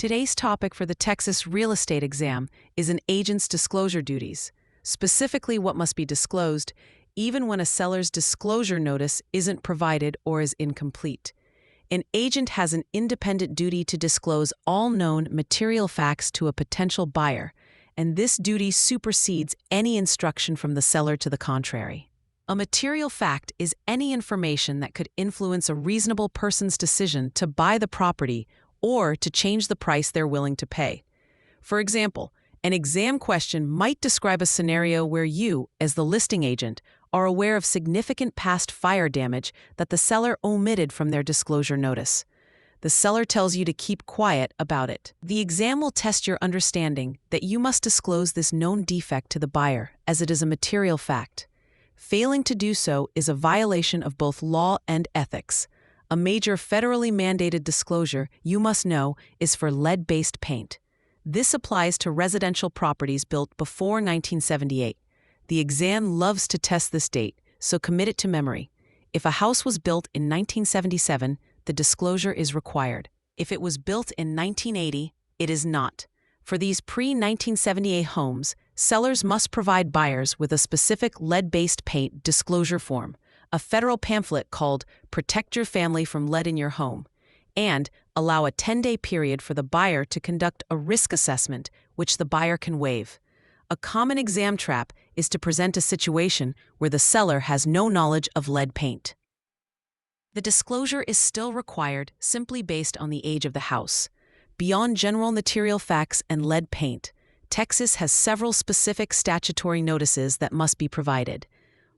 Today's topic for the Texas real estate exam is an agent's disclosure duties, specifically what must be disclosed, even when a seller's disclosure notice isn't provided or is incomplete. An agent has an independent duty to disclose all known material facts to a potential buyer, and this duty supersedes any instruction from the seller to the contrary. A material fact is any information that could influence a reasonable person's decision to buy the property or to change the price they're willing to pay. For example, an exam question might describe a scenario where you, as the listing agent, are aware of significant past fire damage that the seller omitted from their disclosure notice. The seller tells you to keep quiet about it. The exam will test your understanding that you must disclose this known defect to the buyer, as it is a material fact. Failing to do so is a violation of both law and ethics. A major federally mandated disclosure, you must know, is for lead-based paint. This applies to residential properties built before 1978. The exam loves to test this date, so commit it to memory. If a house was built in 1977, the disclosure is required. If it was built in 1980, it is not. For these pre-1978 homes, sellers must provide buyers with a specific lead-based paint disclosure form, a federal pamphlet called Protect Your Family from Lead in Your Home, and allow a 10-day period for the buyer to conduct a risk assessment, which the buyer can waive. A common exam trap is to present a situation where the seller has no knowledge of lead paint. The disclosure is still required simply based on the age of the house. Beyond general material facts and lead paint, Texas has several specific statutory notices that must be provided.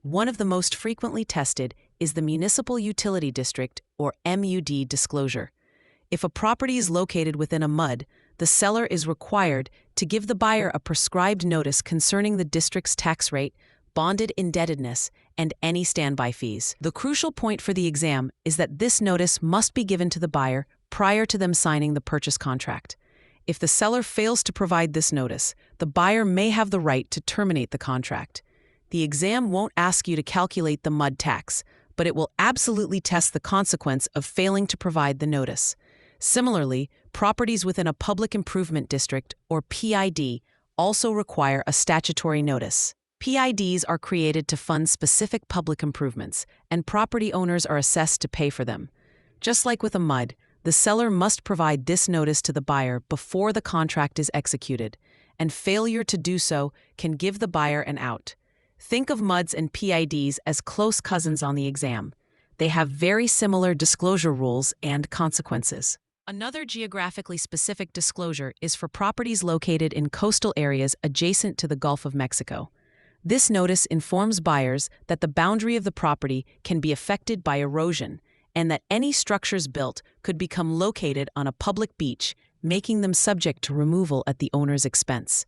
One of the most frequently tested is the Municipal Utility District, or MUD, disclosure. If a property is located within a MUD, the seller is required to give the buyer a prescribed notice concerning the district's tax rate, bonded indebtedness, and any standby fees. The crucial point for the exam is that this notice must be given to the buyer prior to them signing the purchase contract. If the seller fails to provide this notice, the buyer may have the right to terminate the contract. The exam won't ask you to calculate the MUD tax, but it will absolutely test the consequence of failing to provide the notice. Similarly, properties within a public improvement district, or PID, also require a statutory notice. PIDs are created to fund specific public improvements, and property owners are assessed to pay for them. Just like with a MUD, the seller must provide this notice to the buyer before the contract is executed, and failure to do so can give the buyer an out. Think of MUDs and PIDs as close cousins on the exam. They have very similar disclosure rules and consequences. Another geographically specific disclosure is for properties located in coastal areas adjacent to the Gulf of Mexico. This notice informs buyers that the boundary of the property can be affected by erosion and that any structures built could become located on a public beach, making them subject to removal at the owner's expense.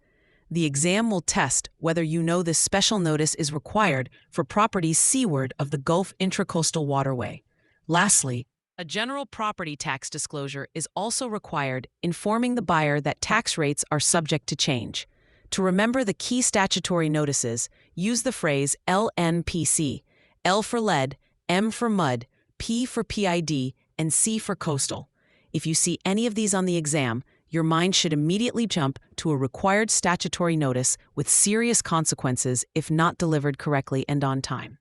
The exam will test whether you know this special notice is required for properties seaward of the Gulf Intracoastal Waterway. Lastly, a general property tax disclosure is also required, informing the buyer that tax rates are subject to change. To remember the key statutory notices, use the phrase LNPC, L for lead, M for mud, P for PID, and C for coastal. If you see any of these on the exam, your mind should immediately jump to a required statutory notice with serious consequences if not delivered correctly and on time.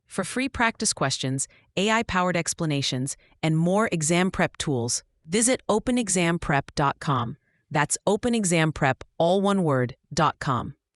For free practice questions, AI-powered explanations, and more exam prep tools, visit openexamprep.com. That's openexamprep, all one word, .com.